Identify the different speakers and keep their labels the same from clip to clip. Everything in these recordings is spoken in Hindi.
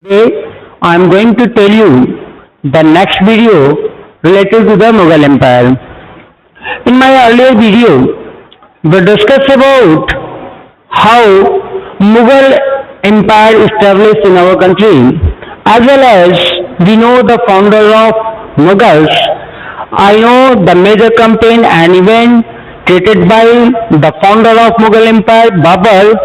Speaker 1: Today I am going to tell you the next video related to the Mughal Empire. In my earlier video, we discussed about how Mughal Empire established in our country, as well as we know the founder of Mughals. I know the major campaign and event created by the founder of Mughal Empire, Babur,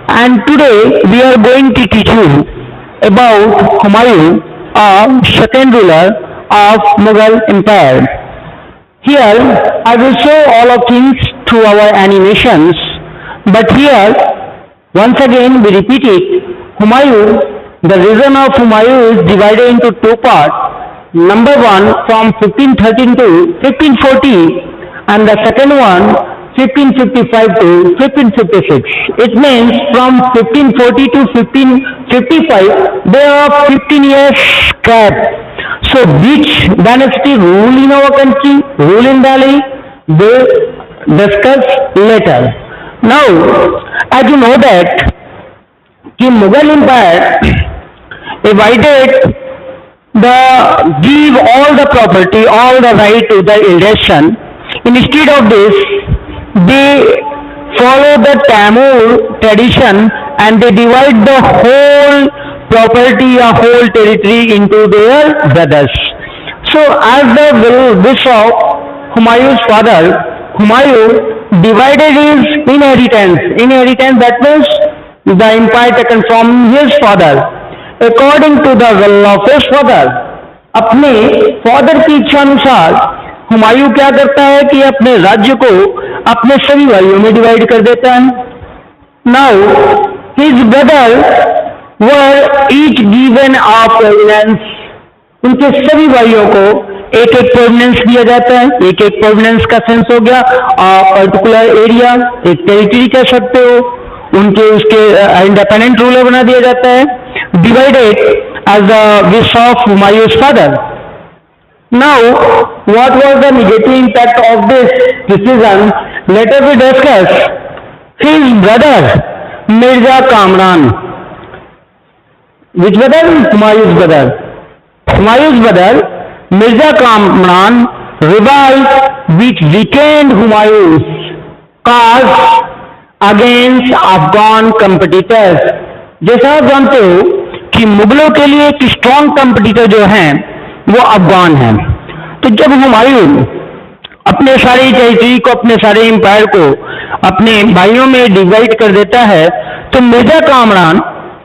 Speaker 1: and today we are going to teach you about Humayun, a second ruler of Mughal Empire. Here I will show all of things through our animations, but here once again we repeat it. Humayun, the reign of Humayun is divided into two parts. Number one from 1513 to 1540, and the second one 1555 to 1556. It means from 1540 to 1555 there are 15 years gap. So which dynasty rule in our country, rule in Delhi, they discuss later. Now, as you know that the Mughal Empire divided give all the property, all the right to the election. Instead of this, they follow the Tamil tradition and they divide the whole property, a whole territory into their brothers. So as the wish of Humayun's father, Humayun divided his inheritance. Inheritance, that means the empire taken from his father. According to the will of his father, अपने फादर की इच्छा अनुसार हुमायूं क्या करता है कि अपने राज्य को अपने सभी भाइयों में डिवाइड कर देता है. Now his brother were each given a Providence. उनके सभी भाइयों को एक एक प्रोविडेंस दिया जाता है. एक एक प्रोविडेंस का सेंस हो गया पर्टिकुलर एरिया, एक टेरिटरी कह सकते हो. उनके उसके इंडिपेंडेंट रूलर बना दिया जाता है, divided as the wish of Humayun's father. Now, what was the negative impact of this decision? Let us discuss. His brother, Mirza Kamran. Which brother? Humayun's brother. Humayun's brother, Mirza Kamran, revolted which weakened Humayun's cause against Afghan competitors. जैसा आप जानते हो कि मुगलों के लिए एक स्ट्रॉन्ग कंपटीटर जो है वो अफगान है. तो जब हुमायूं अपने सारे टेरिटरी को, अपने सारे एम्पायर को अपने भाइयों में डिवाइड कर देता है, तो मिर्जा कामरान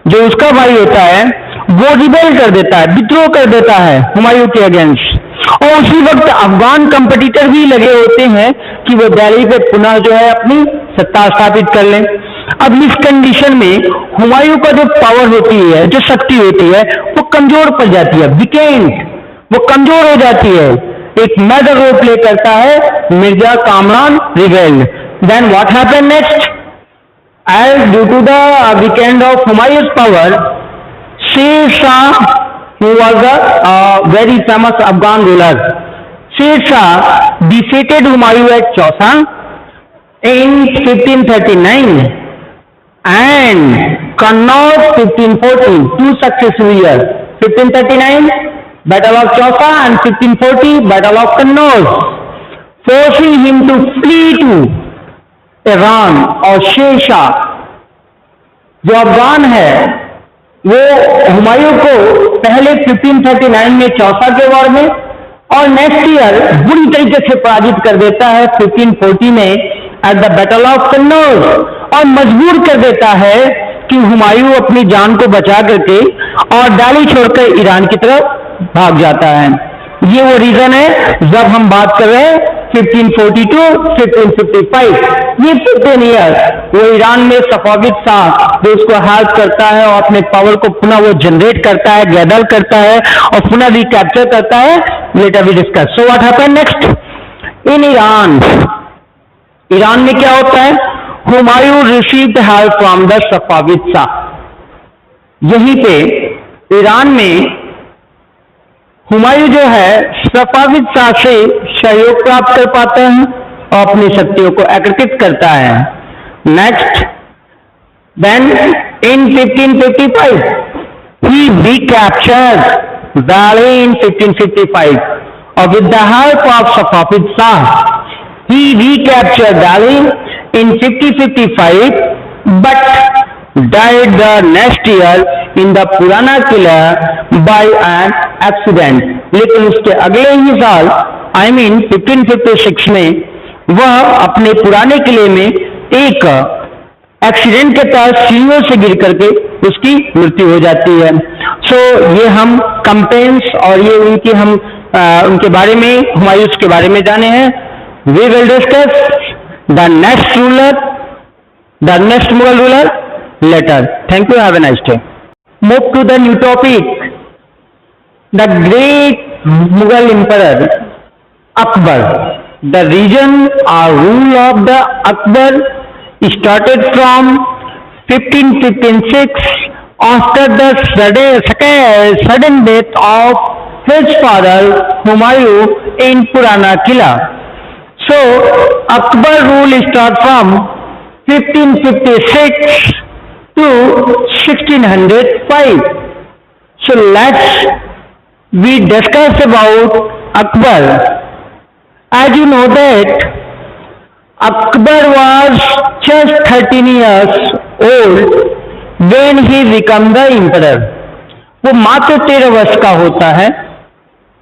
Speaker 1: जो उसका भाई होता है वो रिबेल कर देता है, विद्रोह कर देता है हुमायूं के अगेंस्ट. और उसी वक्त अफगान कंपटीटर भी लगे होते हैं कि वो दिल्ली पे पुनः जो है अपनी सत्ता स्थापित कर लें. अब इस कंडीशन में हुमायूं का जो पावर होती है, जो शक्ति होती है, वो कमजोर पड़ जाती है, वीकेंड, वो कमजोर हो जाती है. एक मेजर रोल प्ले करता है Mirza Kamran rebelled. Then what happened next? As due to the weakened of Humayun's power, Sher Shah, who was a very famous Afghan ruler, Sher Shah defeated Humayun at Chausa in 1539 and Kannauj 1540, two successive years. 1539 Battle of Chausa and 1540 Battle of Kannauj, forcing him to flee to Iran. और शेर शाह जो अफगान है वो हुमायूं को पहले 1539 में चौसा के वॉर में और नेक्स्ट ईयर बुरी तरीके से पराजित कर देता है 1540 में at the battle of Kannauj, और मजबूर कर देता है कि हुमायूं अपनी जान को बचा करके और दिल्ली छोड़कर ईरान की तरफ भाग जाता है. ये वो रीजन है जब हम बात कर रहे हैं 1540 to 1555. ये 15 ईयर वो ईरान में सफाविद शाह जो उसको हेल्प करता है और अपने पावर को पुनः वो जनरेट करता है, गैदर करता है और पुनः रिकैप्चर करता है. Later we discuss. So what happened next in Iran? Iran में क्या होता है? Humayun received help from the Safavid Shah. यहीं पे ईरान में हुमायूं जो है सफाविद शाह से सहयोग प्राप्त कर पाते हैं और अपनी शक्तियों को एकीकृत करता है. Next, then in 1555 he recaptured Delhi in 1555, or with the help of Safavid Shah, he recaptured Delhi in 1555, but died the next year in the Purana Killa by an accident. लेकिन उसके अगले ही साल I mean 1556 में वह अपने पुराने किले में एक एक्सीडेंट के तहत सीढ़ियों से गिर करके उसकी मृत्यु हो जाती है। सो ये हम कंपेन्स और ये उनके बारे में, हुमायूं के बारे में जाने हैं। We will discuss the next ruler, the next Mughal ruler later. Thank you, have a nice day. Move to the new topic, the great Mughal emperor Akbar. The region or rule of the Akbar started from 1556 after the sudden death of his father Humayun in Purana Killa. So Akbar rule starts from 1556 to 1605. So we discuss about Akbar. As you know that Akbar was just 13 years old when he became the emperor. वो मात्र 13 वर्ष का होता है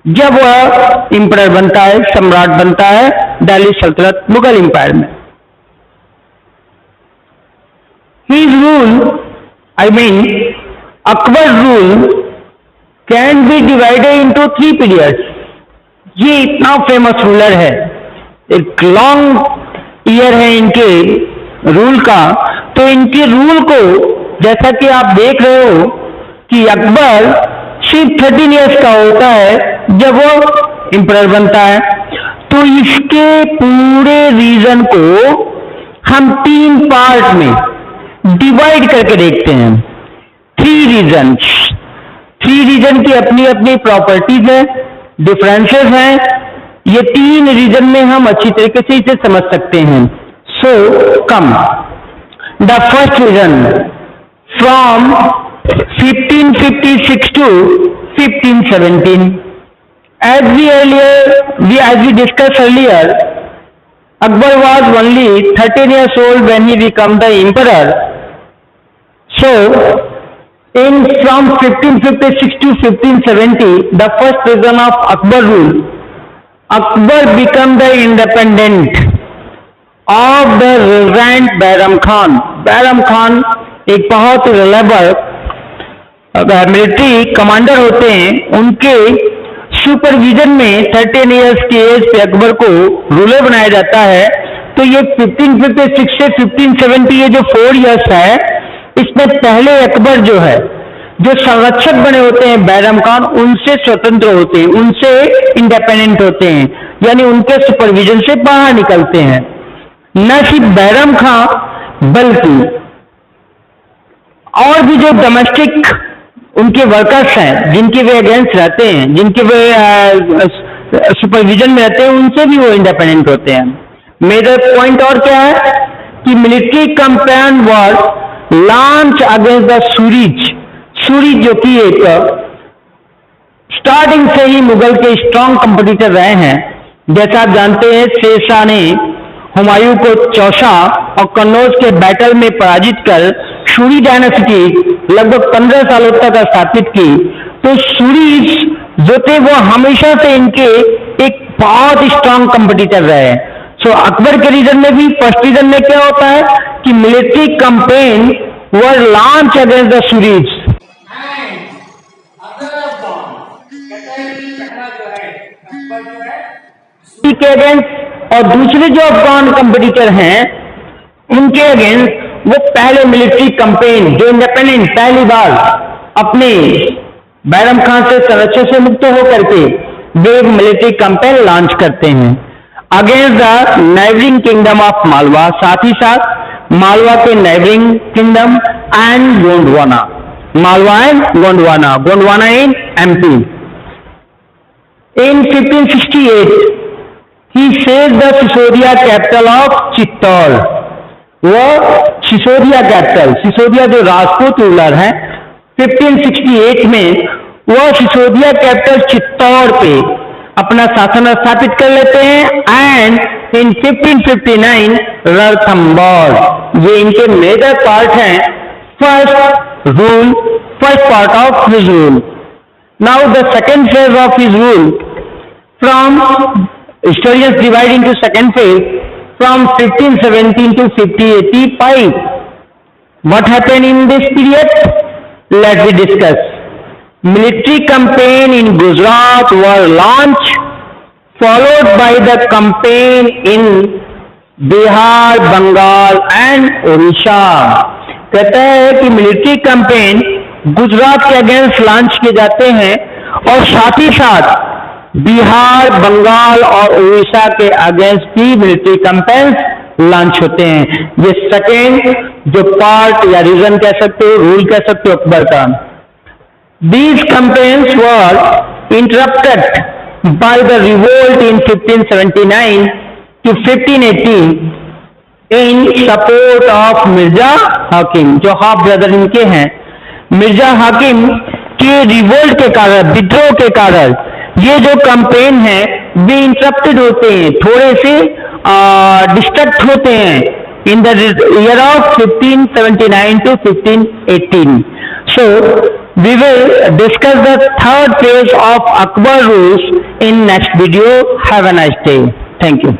Speaker 1: जब वह एम्परर बनता है, सम्राट बनता है दिल्ली सल्तनत मुगल एम्पायर में। His rule, I mean Akbar rule can be divided into 3 periods. ये इतना फेमस रूलर है, एक लॉन्ग ईयर है इनके रूल का। तो इनके रूल को जैसा कि आप देख रहे हो कि अकबर सिर्फ 13 ईयर्स का होता है जब वो एम्परर बनता है। तो इसके पूरे रीजन को हम 3 पार्ट में डिवाइड करके देखते हैं। 3 रीजन की अपनी अपनी प्रॉपर्टीज है, डिफरेंसेस हैं। ये 3 रीजन में हम अच्छी तरीके से इसे समझ सकते हैं। So come the first reason from 1556 to 1517, as we discussed earlier, Akbar was only 13 years old when he became the emperor. So from 1556 to 1570, the first reign of Akbar rule, Akbar became the independent of the regent Bairam Khan. Bairam Khan एक बहुत रिलायबल मिलिट्री कमांडर होते हैं। उनके सुपरविजन में 13 इयर्स की एज पे अकबर को रूलर बनाया जाता है। तो ये 1556 से 1570 ये जो 4 इयर्स है, इसमें पहले अकबर जो है, जो संरक्षक बने होते हैं बैरम खान, उनसे स्वतंत्र होते हैं, उनसे इंडिपेंडेंट होते हैं, यानी उनके सुपरविजन से बाहर निकलते हैं। न सिर्फ बैरम खान बल्कि और भी जो डोमेस्टिक उनके वर्कर्स हैं, जिनके वे अगेंस्ट रहते हैं, जिनके वे सुपरविजन में रहते हैं, उनसे भी वो इंडिपेंडेंट होते हैं। मेजर पॉइंट और क्या है कि military campaign war launch against the Suri's जो कि एक स्टार्टिंग से ही मुगल के स्ट्रॉन्ग कंपटीटर रहे हैं। जैसा आप जानते हैं, शेरशाह ने हुमायूं को चौसा और कन्नौज के बैटल में पराजित कर सूरी डायनेस्टी लगभग 15 सालों तक स्थापित की। तो सूरीज जो थे वो हमेशा से इनके एक बहुत स्ट्रॉन्ग कंपटीटर रहे हैं। सो अकबर के रीजन में भी फर्स्ट रीजन में क्या होता है कि military campaign were launch against the Suri's के अगेंस्ट, और दूसरे जो अफगान कंपटीटर हैं उनके अगेंस्ट वो पहले मिलिट्री कैंपेन जो इंडिपेंडेंट पहली बार अपने बैरम खान से संरक्षण से मुक्त होकर के वे मिलिट्री कैंपेन लॉन्च करते हैं against the neighbouring kingdom of Malwa, साथ ही साथ मालवा के neighbouring kingdom and Gondwana, Malwa and Gondwana in MP. In 1568, he seized the Sisodia capital of Chittor. वो सिसोदिया कैपिटल, सिसोदिया जो राजपूत रूलर हैं, 1568 में वह सिसोदिया कैपिटल चित्तौड़ पे अपना शासन स्थापित कर लेते हैं एंड इन 1559 रणथंबोर। ये इनके मेजर पार्ट हैं first part of his rule. Now the second phase of his rule from historians divide into second phase from 1517 to 1585. What happened in this period? Let me discuss. Military campaign in Gujarat were launched, followed by the campaign in Bihar, Bengal and Orissa. कहता है कि मिलिट्री कैंपेन गुजरात के अगेंस्ट लॉन्च किए जाते हैं और साथ ही साथ बिहार, बंगाल और उड़ीसा के अगेंस्ट भी मिलिट्री कैंपेन्स लॉन्च होते हैं। ये सेकेंड जो पार्ट या रीजन कह सकते हो, रूल कह सकते हो अकबर का। These campaigns were interrupted by the revolt in 1579 to 1580 in support of Mirza हाकिम, जो हाफ ब्रदर इनके हैं। मिर्जा हाकिम के रिवोल्ट के कारण, विद्रोह के कारण ये जो कैंपेन है वे इंटरप्टेड होते हैं, थोड़े से डिस्ट्रैक्ट होते हैं in the year of 1579 to 1518. So we will discuss the third phase of Akbar rules in next video. Have a nice day. Thank you.